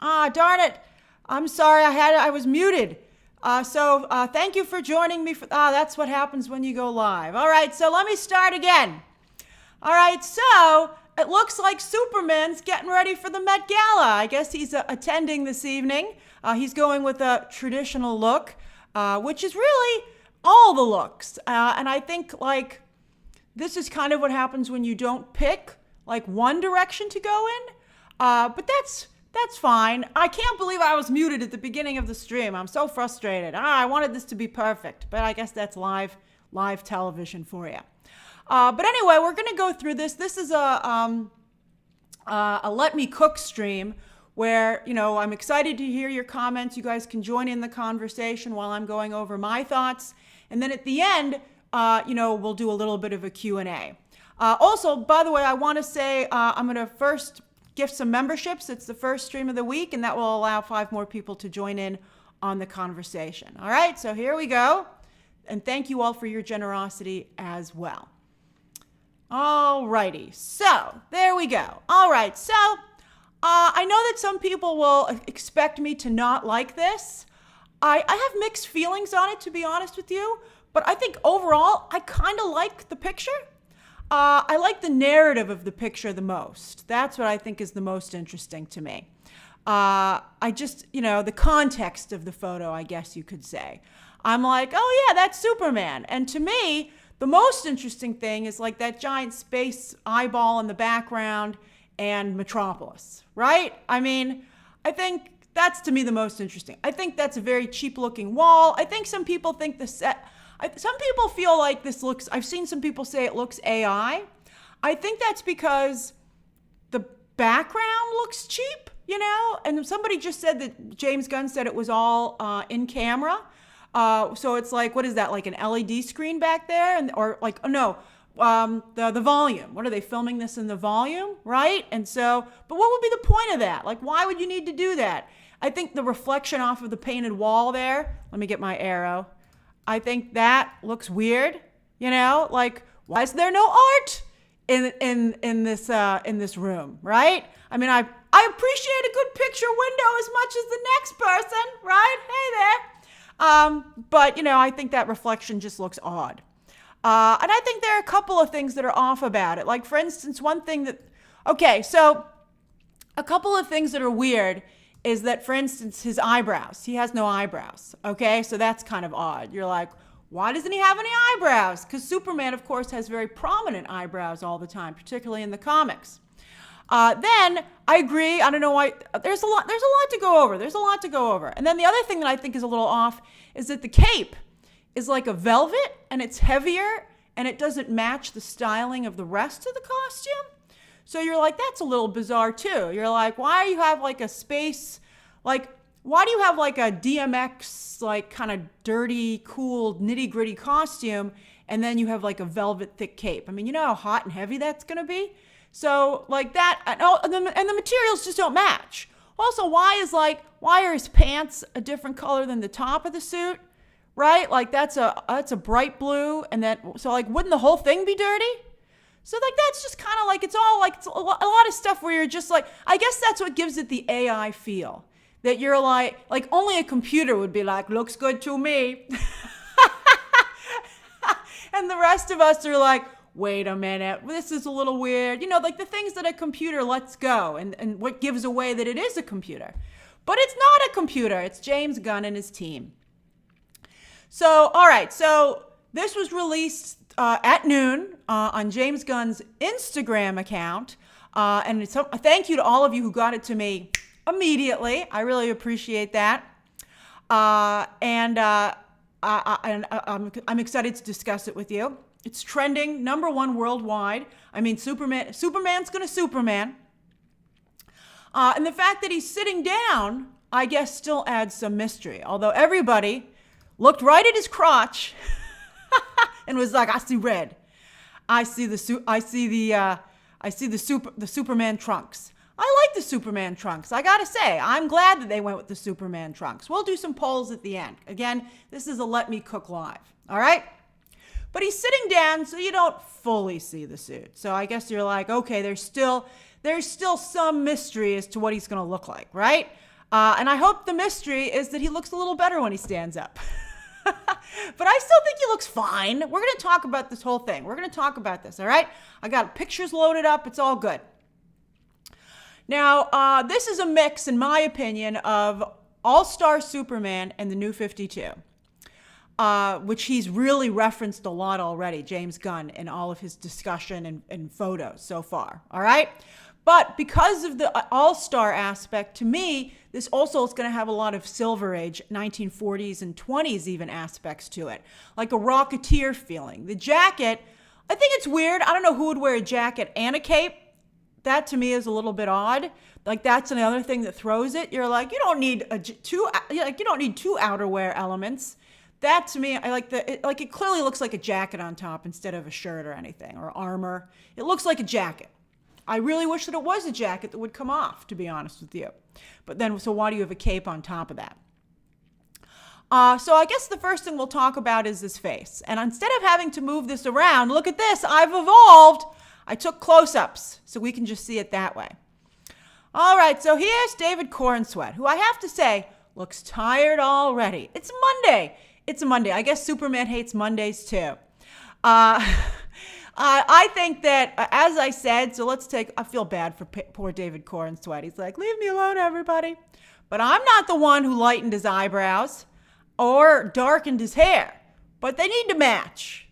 Darn it. I'm sorry, I was muted. Thank you for joining me. That's what happens when you go live. All right, so let me start again. All right, so it looks like Superman's getting ready for the Met Gala. I guess he's attending this evening. He's going with a traditional look, which is really all the looks. And I think, like, this is kind of what happens when you don't pick, like, one direction to go in. But that's fine. I can't believe I was muted at the beginning of the stream. I'm so frustrated. I wanted this to be perfect, but I guess that's live television for you. But anyway, we're going to go through this. This is a Let Me Cook stream where, I'm excited to hear your comments. You guys can join in the conversation while I'm going over my thoughts. And then at the end, we'll do a little bit of a Q&A. Also, by the way, I want to say I'm going to first gift some memberships. It's the first stream of the week, and that will allow 5 more people to join in on the conversation. All right, so here we go. And thank you all for your generosity as well. All righty, so there we go. All right, so I know that some people will expect me to not like this. I have mixed feelings on it, to be honest with you, but I think overall I kind of like the picture. I like the narrative of the picture the most. That's what I think is the most interesting to me. I just, the context of the photo, I guess you could say. I'm like, oh yeah, that's Superman. And to me, the most interesting thing is like that giant space eyeball in the background and Metropolis, right? I mean, I think that's to me the most interesting. I think that's a very cheap looking wall. I think some people think some people feel like this looks, I've seen some people say it looks AI. I think that's because the background looks cheap, and somebody just said that James Gunn said it was all in camera. So it's like, what is that, like an LED screen back there? The volume. What are they filming this in the volume, right? And so, but what would be the point of that? Like, why would you need to do that? I think the reflection off of the painted wall there, let me get my arrow. I think that looks weird, like, why is there no art in this room, right? I mean, I appreciate a good picture window as much as the next person, right? Hey there. But I think that reflection just looks odd. And I think there are a couple of things that are off about it. Like, for instance, so a couple of things that are weird is that, for instance, his eyebrows. He has no eyebrows, okay? So that's kind of odd. You're like, why doesn't he have any eyebrows? Because Superman, of course, has very prominent eyebrows all the time, particularly in the comics. Then, I agree, I don't know why, there's a lot to go over. And then the other thing that I think is a little off is that the cape is like a velvet, and it's heavier, and it doesn't match the styling of the rest of the costume. So you're like, that's a little bizarre too. You're like, why do you have like a space, like, why do you have like a DMX, like kind of dirty, cool, nitty gritty costume, and then you have like a velvet thick cape? I mean, you know how hot and heavy that's gonna be? So like that, and the materials just don't match. Also, why are his pants a different color than the top of the suit, right? Like that's a bright blue, and so like, wouldn't the whole thing be dirty? So like, that's just kind of like, it's a lot of stuff where you're just like, I guess that's what gives it the AI feel. That you're like only a computer would be like, looks good to me. And the rest of us are like, wait a minute, this is a little weird. Like the things that a computer lets go and what gives away that it is a computer. But it's not a computer, it's James Gunn and his team. So, all right, so this was released at noon on James Gunn's Instagram account. And thank you to all of you who got it to me immediately. I really appreciate that. I'm excited to discuss it with you. It's trending #1 worldwide. I mean, Superman's gonna Superman. And the fact that he's sitting down, I guess, still adds some mystery. Although everybody looked right at his crotch and was like, I see red. I see the Superman trunks. I like the Superman trunks. I gotta say, I'm glad that they went with the Superman trunks. We'll do some polls at the end. Again, this is a Let Me Cook Live, all right? But he's sitting down, so you don't fully see the suit. So I guess you're like, okay, there's still some mystery as to what he's gonna look like, right? And I hope the mystery is that he looks a little better when he stands up. But I still think he looks fine. We're going to talk about this whole thing. We're going to talk about this, all right? I got pictures loaded up. It's all good. Now, this is a mix, in my opinion, of All-Star Superman and the New 52, which he's really referenced a lot already, James Gunn, in all of his discussion and photos so far, all right? But because of the all-star aspect, to me, this also is going to have a lot of Silver Age, 1940s and 20s even aspects to it, like a Rocketeer feeling. The jacket, I think it's weird. I don't know who would wear a jacket and a cape. That to me is a little bit odd. Like that's another thing that throws it. You're like, you don't need two outerwear elements. That to me, I like it clearly looks like a jacket on top instead of a shirt or anything or armor. It looks like a jacket. I really wish that it was a jacket that would come off, to be honest with you. But then, so why do you have a cape on top of that? So I guess the first thing we'll talk about is this face. And instead of having to move this around, look at this, I've evolved. I took close-ups so we can just see it that way. All right, so here's David Corenswet, who I have to say looks tired already. It's Monday. It's a Monday. I guess Superman hates Mondays too. I think that, as I said, so I feel bad for poor David Corenswet. He's like, leave me alone, everybody. But I'm not the one who lightened his eyebrows or darkened his hair. But they need to match,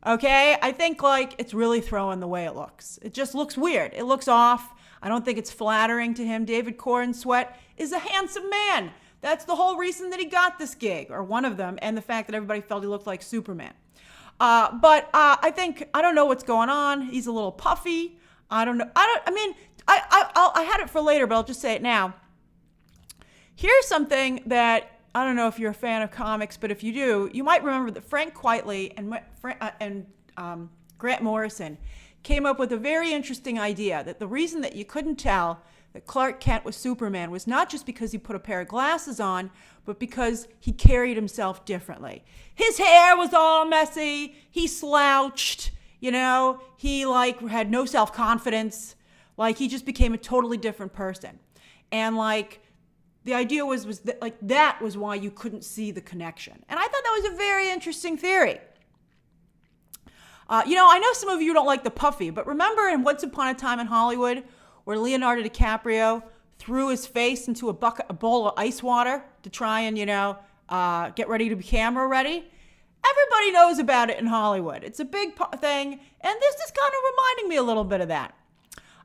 okay? I think, it's really throwing the way it looks. It just looks weird. It looks off. I don't think it's flattering to him. David Corenswet is a handsome man. That's the whole reason that he got this gig, or one of them, and the fact that everybody felt he looked like Superman. But I don't know what's going on. He's a little puffy. I don't know. I had it for later, but I'll just say it now. Here's something that, I don't know if you're a fan of comics, but if you do, you might remember that Frank Quitely and Grant Morrison came up with a very interesting idea that the reason that you couldn't tell that Clark Kent was Superman was not just because he put a pair of glasses on, but because he carried himself differently. His hair was all messy. He slouched, he had no self-confidence. He just became a totally different person. And the idea was that was why you couldn't see the connection. And I thought that was a very interesting theory. I know some of you don't like the puffy, but remember in Once Upon a Time in Hollywood where Leonardo DiCaprio threw his face into a bowl of ice water to try and, get ready to be camera ready? Everybody knows about it in Hollywood. It's a big thing, and this is kind of reminding me a little bit of that.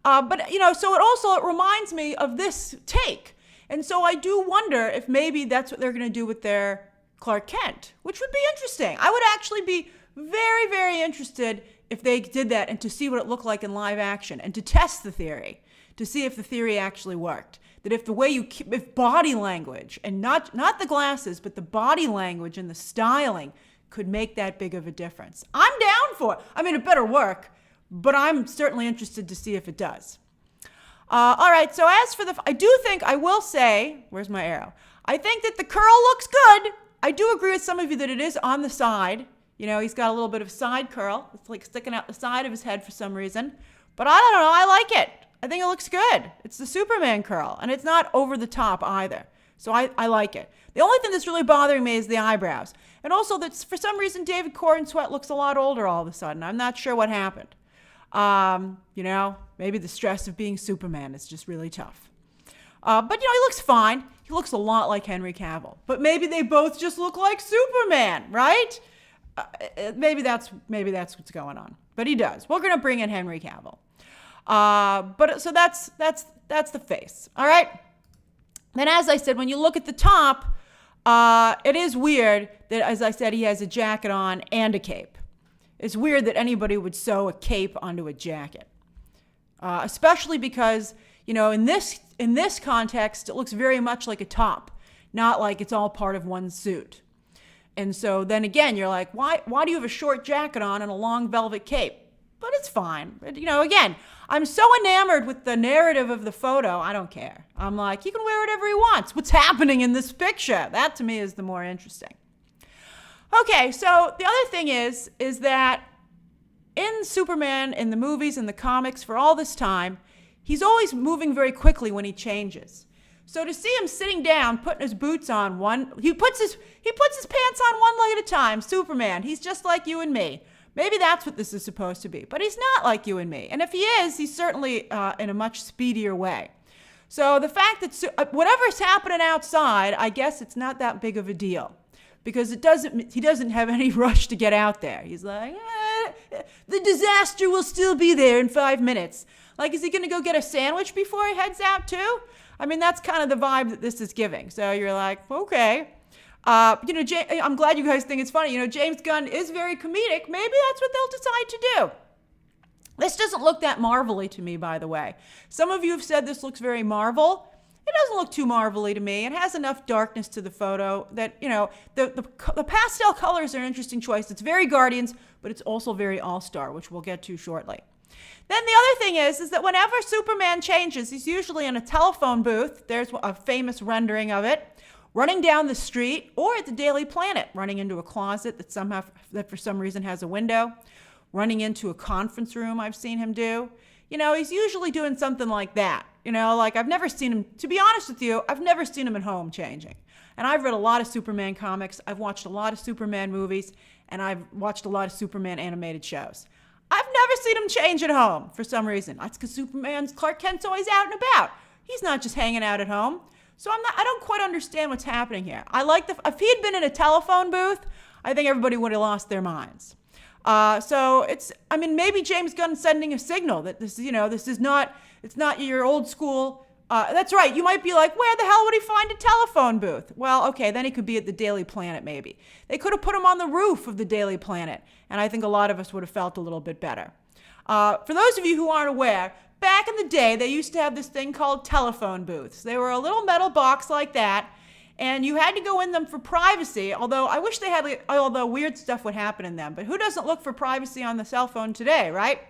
So it reminds me of this take. And so I do wonder if maybe that's what they're going to do with their Clark Kent, which would be interesting. I would actually be very, very interested if they did that and to see what it looked like in live action and to test the theory, to see if the theory actually worked. That if the way if body language and not the glasses, but the body language and the styling could make that big of a difference. I'm down for it. It better work, but I'm certainly interested to see if it does. All right, so as for I will say, where's my arrow? I think that the curl looks good. I do agree with some of you that it is on the side. He's got a little bit of side curl. It's sticking out the side of his head for some reason. But I don't know, I like it. I think it looks good. It's the Superman curl, and it's not over the top either. So I like it. The only thing that's really bothering me is the eyebrows. And also that for some reason David Corenswet looks a lot older all of a sudden. I'm not sure what happened. Maybe the stress of being Superman is just really tough. But he looks fine. He looks a lot like Henry Cavill. But maybe they both just look like Superman, right? Maybe that's what's going on. But he does. We're going to bring in Henry Cavill. So that's the face. All right. Then, as I said, when you look at the top, it is weird that, as I said, he has a jacket on and a cape. It's weird that anybody would sew a cape onto a jacket, especially because in this context, it looks very much like a top, not like it's all part of one suit. And so then again, you're like, why do you have a short jacket on and a long velvet cape? But it's fine. But, again, I'm so enamored with the narrative of the photo, I don't care. I'm like, he can wear whatever he wants. What's happening in this picture? That, to me, is the more interesting. Okay, so the other thing is that in Superman, in the movies, in the comics, for all this time, he's always moving very quickly when he changes. So to see him sitting down, putting his boots on, he puts his pants on one leg at a time. Superman. He's just like you and me. Maybe that's what this is supposed to be. But he's not like you and me. And if he is, he's certainly in a much speedier way. So the fact that whatever's happening outside, I guess it's not that big of a deal. Because he doesn't have any rush to get out there. He's like, the disaster will still be there in 5 minutes. Like, is he going to go get a sandwich before he heads out too? I mean, that's kind of the vibe that this is giving. So you're like, okay. I'm glad you guys think it's funny. James Gunn is very comedic. Maybe that's what they'll decide to do. This doesn't look that Marvel-y to me, by the way. Some of you have said this looks very Marvel. It doesn't look too Marvel-y to me. It has enough darkness to the photo that, the pastel colors are an interesting choice. It's very Guardians, but it's also very All-Star, which we'll get to shortly. Then the other thing is that whenever Superman changes, he's usually in a telephone booth. There's a famous rendering of it. Running down the street or at the Daily Planet, running into a closet that for some reason has a window. Running into a conference room I've seen him do. He's usually doing something like that. I've never seen him, to be honest with you, I've never seen him at home changing. And I've read a lot of Superman comics. I've watched a lot of Superman movies. And I've watched a lot of Superman animated shows. I've never seen him change at home for some reason. That's because Clark Kent's always out and about. He's not just hanging out at home. So I don't quite understand what's happening here. If he had been in a telephone booth, I think everybody would have lost their minds. Maybe James Gunn sending a signal that it's not your old school. That's right. You might be like, where the hell would he find a telephone booth? Well, okay, then he could be at the Daily Planet maybe. They could have put him on the roof of the Daily Planet, and I think a lot of us would have felt a little bit better. For those of you who aren't aware, back in the day, they used to have this thing called telephone booths. They were a little metal box like that, and you had to go in them for privacy, although I wish they had, although weird stuff would happen in them. But who doesn't look for privacy on the cell phone today, right?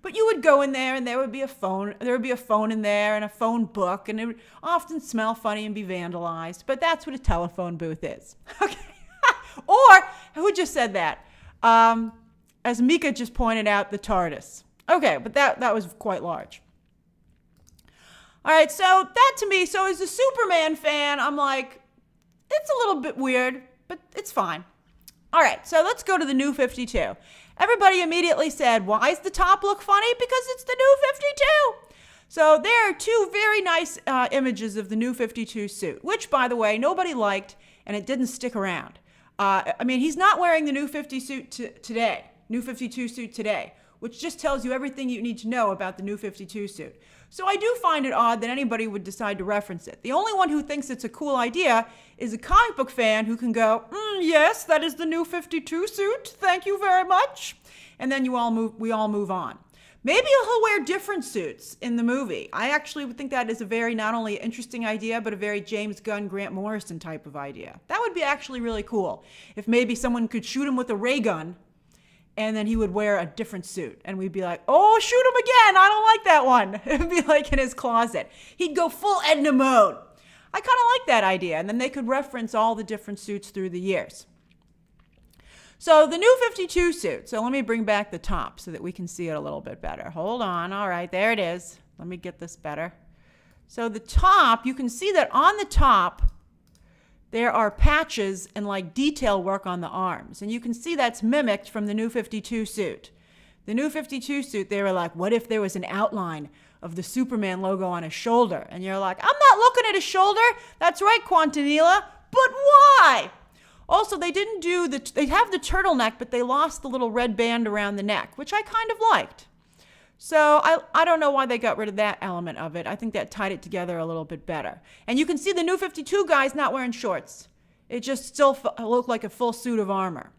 But you would go in there and there would be a phone in there and a phone book, and it would often smell funny and be vandalized. But that's what a telephone booth is. Okay. Or, who just said that? As Mika just pointed out, the TARDIS. Okay, but that was quite large. All right, so that to me, so as a Superman fan, I'm like, it's a little bit weird, but it's fine. All right, so let's go to the New 52. Everybody immediately said, why does the top look funny? Because it's the New 52. So there are two very nice images of the New 52 suit, which, by the way, nobody liked, and it didn't stick around. He's not wearing the New 50 suit today, New 52 suit today, which just tells you everything you need to know about the New 52 suit. So I do find it odd that anybody would decide to reference it. The only one who thinks it's a cool idea is a comic book fan who can go, yes, that is the New 52 suit. Thank you very much. And then we all move on. Maybe he'll wear different suits in the movie. I actually would think that is a very not only interesting idea, but a very James Gunn, Grant Morrison type of idea. That would be actually really cool. If maybe someone could shoot him with a ray gun, and then he would wear a different suit. And we'd be like, oh, shoot him again. I don't like that one. It would be like in his closet. He'd go full Edna mode. I kind of like that idea. And then they could reference all the different suits through the years. So the New 52 suit. So let me bring back the top so that we can see it a little bit better. Hold on. All right, there it is. Let me get this better. So the top, you can see that on the top, there are patches and like detail work on the arms. And you can see that's mimicked from the New 52 suit. The New 52 suit, they were like, what if there was an outline of the Superman logo on his shoulder? And you're like, I'm not looking at his shoulder. That's right, Quintanilla. But why? Also, they have the turtleneck, but they lost the little red band around the neck, which I kind of liked. So I don't know why they got rid of that element of it. I think that tied it together a little bit better. And you can see the New 52 guy's not wearing shorts. It just still looked like a full suit of armor.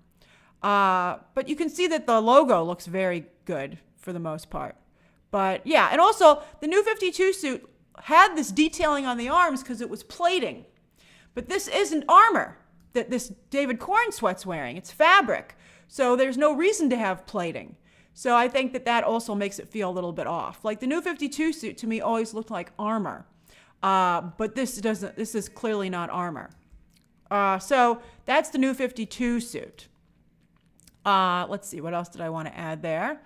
But you can see that the logo looks very good for the most part. But yeah, and also the New 52 suit had this detailing on the arms because it was plating. But this isn't armor that this David Corenswet's wearing. It's fabric. So there's no reason to have plating. So I think that also makes it feel a little bit off. Like the New 52 suit to me always looked like armor. But this is clearly not armor. So that's the New 52 suit. Let's see, what else did I want to add there?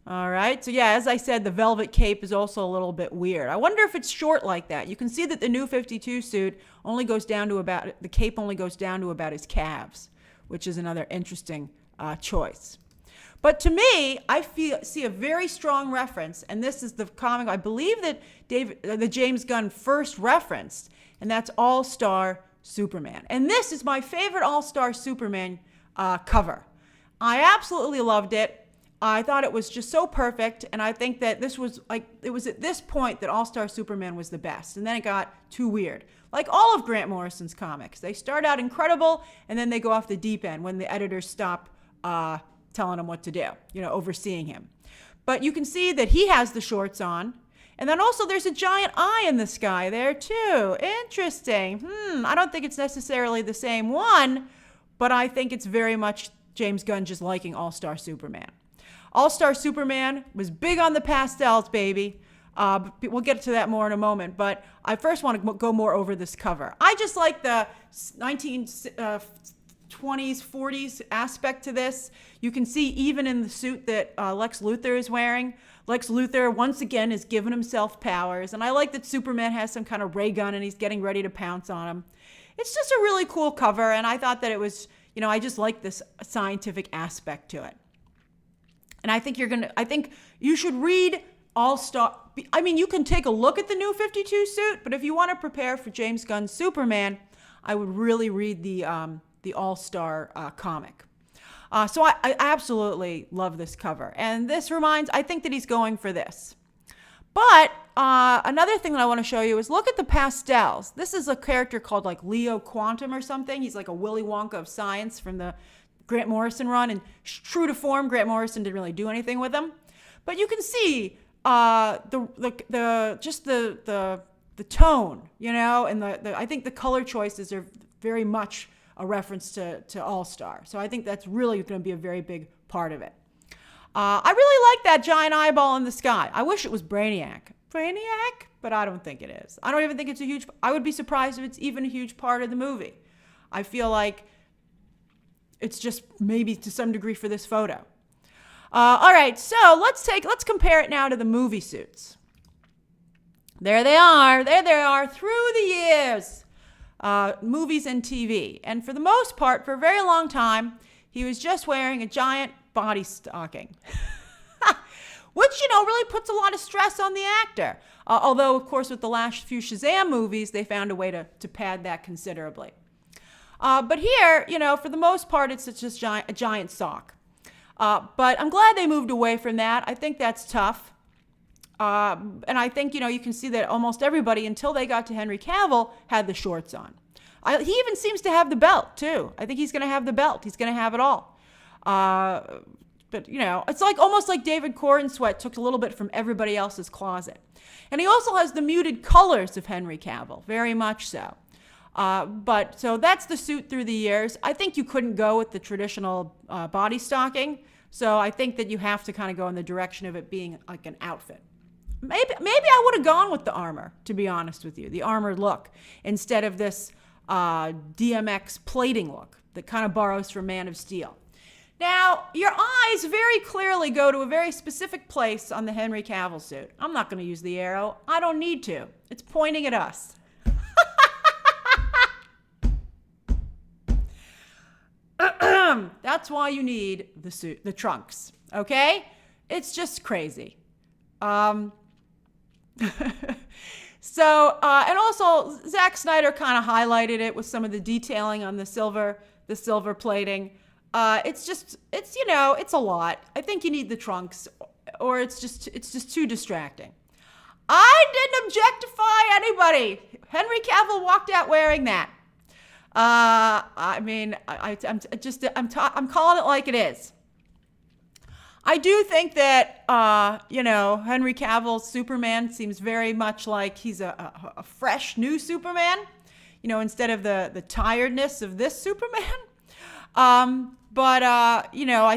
All right. So yeah, as I said, the velvet cape is also a little bit weird. I wonder if it's short like that. You can see that the new 52 suit only goes down to about, the cape only goes down to about his calves, which is another interesting choice. But to me, I see a very strong reference, and this is the comic I believe that the James Gunn first referenced, and that's All-Star Superman. And this is my favorite All-Star Superman cover. I absolutely loved it. I thought it was just so perfect, and I think that this was like, it was at this point that All-Star Superman was the best, and then it got too weird. Like all of Grant Morrison's comics, they start out incredible, and then they go off the deep end when the editors stop telling him what to do, overseeing him. But you can see that he has the shorts on, and then also there's a giant eye in the sky there too. Interesting. I don't think it's necessarily the same one, but I think it's very much James Gunn just liking All-Star Superman. All-Star Superman was big on the pastels, baby. We'll get to that more in a moment, but I first want to go more over this cover. I just like the 1920s, 40s aspect to this. You can see even in the suit that Lex Luthor is wearing, Lex Luthor once again is giving himself powers, and I like that Superman has some kind of ray gun and he's getting ready to pounce on him. It's just a really cool cover, and I thought that it was, I just like this scientific aspect to it. And I think you should read All-Star. I mean, you can take a look at the new 52 suit, but if you want to prepare for James Gunn's Superman, I would really read the All-Star comic. So I absolutely love this cover. And this I think that he's going for this. But another thing that I want to show you is look at the pastels. This is a character called like Leo Quantum or something. He's like a Willy Wonka of science from the Grant Morrison run, and true to form, Grant Morrison didn't really do anything with him. But you can see the tone, and I think the color choices are very much a reference to All-Star. So I think that's really going to be a very big part of it. I really like that giant eyeball in the sky. I wish it was Brainiac, but I don't think it is. I don't even think it's I would be surprised if it's even a huge part of the movie. I feel like it's just maybe to some degree for this photo. All right, so let's compare it now to the movie suits. There they are through the years, movies and TV. And for the most part, for a very long time, he was just wearing a giant body stocking, which, really puts a lot of stress on the actor. Although, of course, with the last few Shazam movies, they found a way to pad that considerably. But here, for the most part, it's just a giant sock. But I'm glad they moved away from that. I think that's tough. And I think, you can see that almost everybody, until they got to Henry Cavill, had the shorts on. He even seems to have the belt, too. I think he's going to have the belt. He's going to have it all. But, it's almost like David Corenswet took a little bit from everybody else's closet. And he also has the muted colors of Henry Cavill, very much so. So that's the suit through the years. I think you couldn't go with the traditional body stocking. So I think that you have to kind of go in the direction of it being like an outfit. Maybe I would have gone with the armor, to be honest with you, the armored look, instead of this DMX plating look that kind of borrows from Man of Steel. Now, your eyes very clearly go to a very specific place on the Henry Cavill suit. I'm not going to use the arrow. I don't need to. It's pointing at us. That's why you need the trunks, okay? It's just crazy. And also Zack Snyder kind of highlighted it with some of the detailing on the silver plating. It's a lot. I think you need the trunks, or it's just too distracting. I didn't objectify anybody. Henry Cavill walked out wearing that. I'm calling it like it is. I do think that, Henry Cavill's Superman seems very much like he's a fresh new Superman, instead of the tiredness of this Superman. I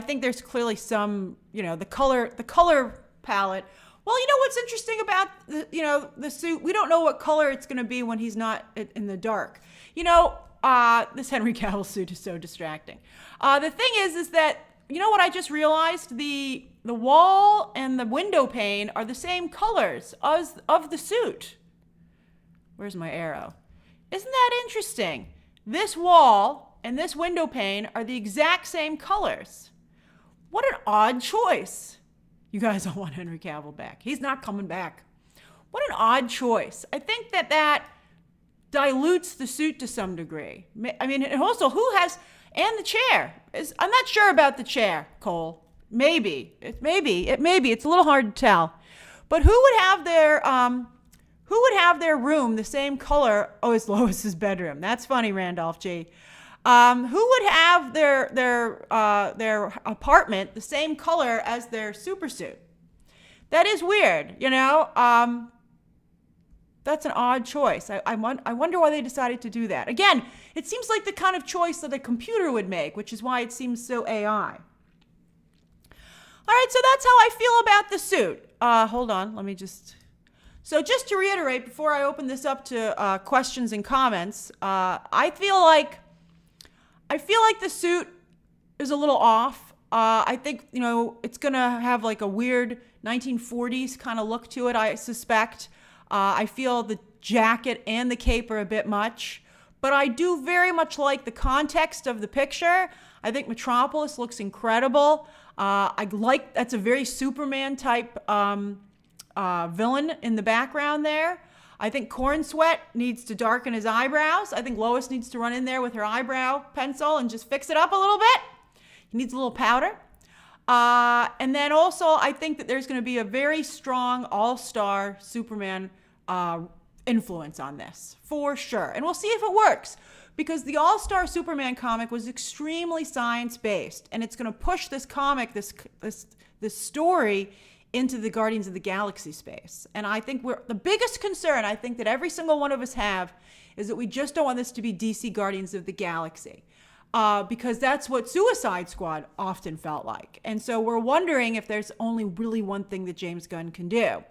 think there's clearly some, the color palette. Well, what's interesting about the suit, we don't know what color it's going to be when he's not in the dark. This Henry Cavill suit is so distracting. The thing is that you know what I just realized? The wall and the window pane are the same colors as of the suit. Where's my arrow? Isn't that interesting? This wall and this window pane are the exact same colors. What an odd choice. You guys don't want Henry Cavill back. He's not coming back. What an odd choice. I think that dilutes the suit to some degree. I mean, and also and the chair. I'm not sure about the chair, Cole. Maybe. It's a little hard to tell. But who would have their room the same color as Lois's bedroom? That's funny, Randolph G. Who would have their apartment the same color as their supersuit? That is weird, you know. That's an odd choice. I wonder why they decided to do that. Again, it seems like the kind of choice that a computer would make, which is why it seems so AI. All right, so that's how I feel about the suit. Hold on, let me just... So just to reiterate, before I open this up to questions and comments, I feel like the suit is a little off. I think, you know, it's going to have like a weird 1940s kind of look to it, I suspect. I feel the jacket and the cape are a bit much. But I do very much like the context of the picture. I think Metropolis looks incredible. That's a very Superman type villain in the background there. I think Corenswet needs to darken his eyebrows. I think Lois needs to run in there with her eyebrow pencil and just fix it up a little bit. He needs a little powder. And then also, I think that there's going to be a very strong all-star Superman influence on this, for sure. And we'll see if it works, because the all-star Superman comic was extremely science-based, and it's going to push this comic, this story, into the Guardians of the Galaxy space. And I think the biggest concern I think that every single one of us have is that we just don't want this to be DC Guardians of the Galaxy. Because that's what Suicide Squad often felt like. And so we're wondering if there's only really one thing that James Gunn can do.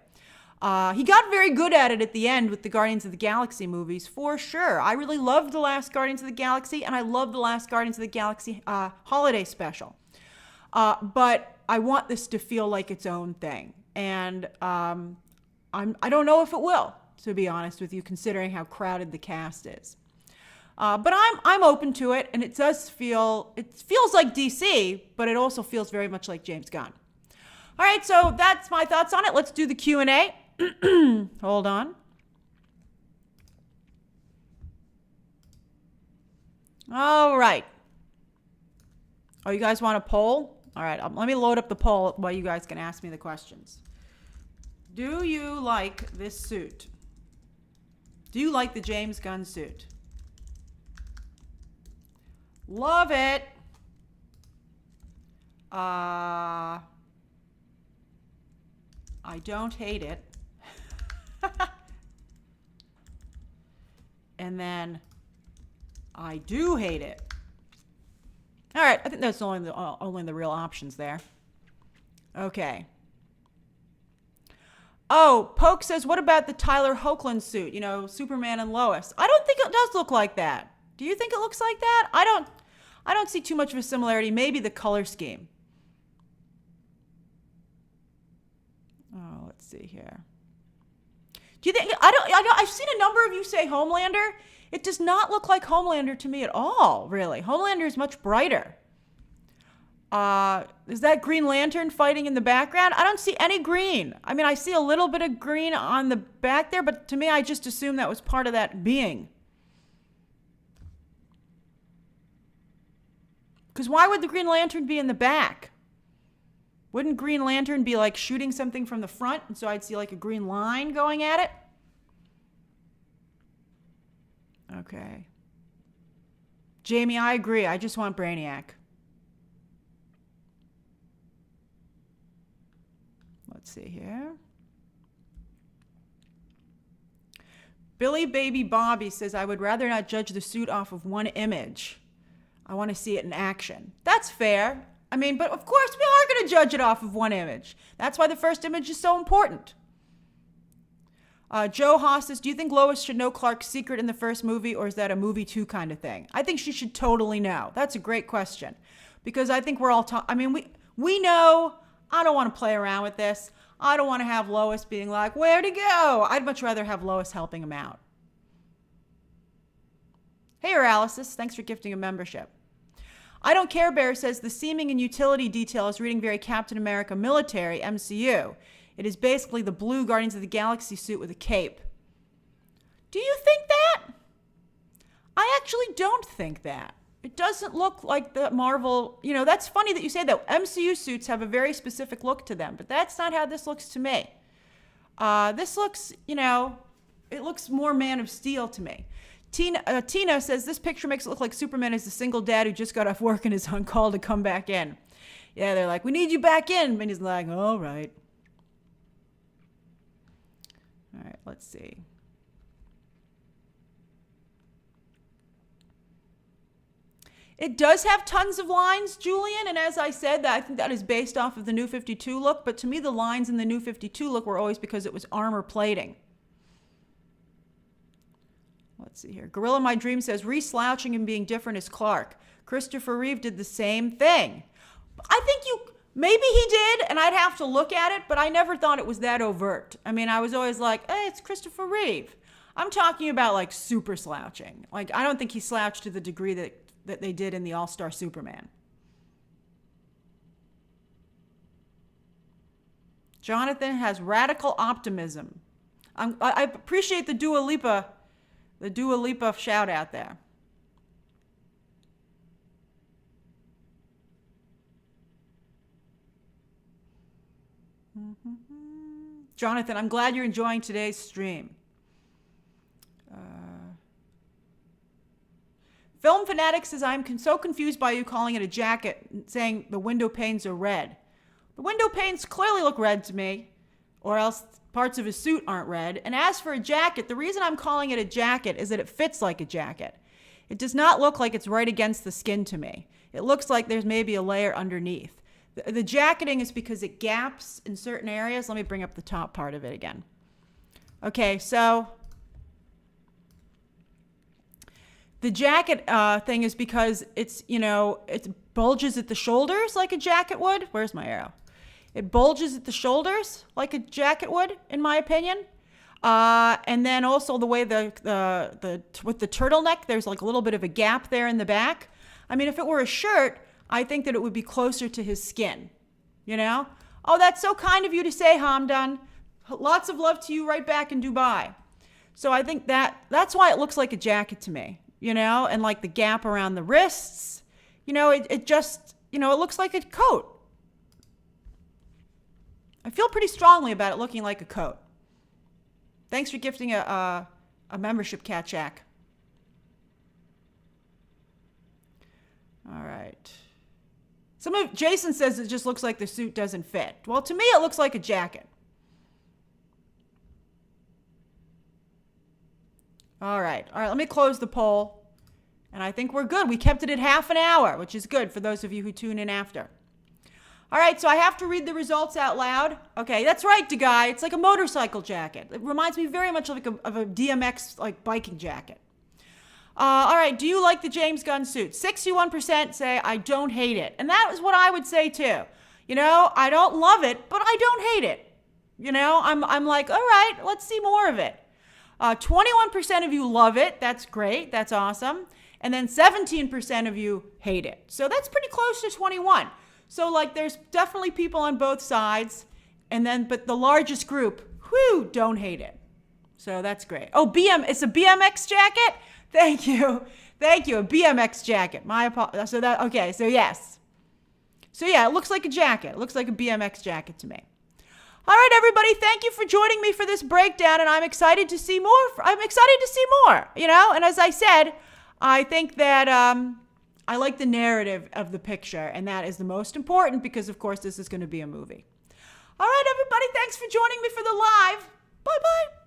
He got very good at it at the end with the Guardians of the Galaxy movies, for sure. I really loved the last Guardians of the Galaxy, and I loved the last Guardians of the Galaxy holiday special. But I want this to feel like its own thing. And I don't know if it will, to be honest with you, considering how crowded the cast is. But I'm open to it, and it feels like DC, but it also feels very much like James Gunn. All right, so that's my thoughts on it. Let's do the Q&A. Hold on. All right. Oh, you guys want a poll? All right, let me load up the poll while you guys can ask me the questions. Do you like this suit? Do you like the James Gunn suit? Love it. I don't hate it. And then I do hate it. All right, I think that's only the real options there. Okay. Oh, Poke says, what about the Tyler Hoechlin suit? You know, Superman and Lois. I don't think it does look like that. Do you think it looks like that? I don't see too much of a similarity. Maybe the color scheme. Oh, let's see here. Do you think I've seen a number of you say Homelander. It does not look like Homelander to me at all, really. Homelander is much brighter. Is that Green Lantern fighting in the background? I don't see any green. I mean, I see a little bit of green on the back there, but to me, I just assumed that was part of that being. Because why would the Green Lantern be in the back? Wouldn't Green Lantern be like shooting something from the front, and so I'd see like a green line going at it? Okay. Jamie, I agree. I just want Brainiac. Let's see here. Billy Baby Bobby says, I would rather not judge the suit off of one image. I want to see it in action. That's fair. I mean, but of course we are going to judge it off of one image. That's why the first image is so important. Joe Haas says, do you think Lois should know Clark's secret in the first movie, or is that a movie 2 kind of thing? I think she should totally know. That's a great question. because I think we're all I mean, we know. I don't want to play around with this. I don't want to have Lois being like, where'd he go? I'd much rather have Lois helping him out. Hey, Aralysis, thanks for gifting a membership. I Don't Care Bear says the seaming and utility detail is reading very Captain America military, MCU. It is basically the blue Guardians of the Galaxy suit with a cape. Do you think that? I actually don't think that. It doesn't look like the Marvel, that's funny that you say that. MCU suits have a very specific look to them, but that's not how this looks to me. This looks, it looks more Man of Steel to me. Tina says, this picture makes it look like Superman is a single dad who just got off work and is on call to come back in. Yeah, they're like, we need you back in. And he's like, all right. All right, let's see. It does have tons of lines, Julian, and as I said, I think that is based off of the New 52 look, but to me the lines in the New 52 look were always because it was armor plating. Let's see here. Gorilla My Dream says, re-slouching and being different is Clark. Christopher Reeve did the same thing. I think maybe he did, and I'd have to look at it, but I never thought it was that overt. I mean, I was always like, hey, it's Christopher Reeve. I'm talking about like super slouching. Like, I don't think he slouched to the degree that they did in the All-Star Superman. Jonathan has radical optimism. I appreciate the Dua Lipa shout out there. Jonathan, I'm glad you're enjoying today's stream. Film Fanatic says, I'm so confused by you calling it a jacket and saying the window panes are red. The window panes clearly look red to me, or else parts of his suit aren't red. And as for a jacket, the reason I'm calling it a jacket is that it fits like a jacket. It does not look like it's right against the skin to me. It looks like there's maybe a layer underneath. The jacketing is because it gaps in certain areas. Let me bring up the top part of it again. Okay, so the jacket thing is because it's, it bulges at the shoulders like a jacket would. Where's my arrow? It bulges at the shoulders like a jacket would, in my opinion. And then also the way with the turtleneck, there's like a little bit of a gap there in the back. I mean, if it were a shirt, I think that it would be closer to his skin, Oh, that's so kind of you to say, Hamdan. Lots of love to you right back in Dubai. So I think that's why it looks like a jacket to me. And like the gap around the wrists, it just, it looks like a coat. I feel pretty strongly about it looking like a coat. Thanks for gifting a membership, Cat Jack. All right. Jason says it just looks like the suit doesn't fit. Well, to me, it looks like a jacket. All right, let me close the poll. And I think we're good. We kept it at half an hour, which is good for those of you who tune in after. All right, so I have to read the results out loud. Okay, that's right, Guy. It's like a motorcycle jacket. It reminds me very much of a DMX like biking jacket. All right, do you like the James Gunn suit? 61% say I don't hate it. And that is what I would say too. I don't love it, but I don't hate it. I'm like, all right, let's see more of it. 21% of you love it. That's great. That's awesome. And then 17% of you hate it. So that's pretty close to 21. So like there's definitely people on both sides. But the largest group, don't hate it. So that's great. Oh, it's a BMX jacket? Thank you. Thank you. A BMX jacket. My apologies. So yes. So yeah, it looks like a jacket. It looks like a BMX jacket to me. All right, everybody, thank you for joining me for this breakdown, and I'm excited to see more. And as I said, I think that I like the narrative of the picture, and that is the most important because, of course, this is going to be a movie. All right, everybody, thanks for joining me for the live. Bye-bye.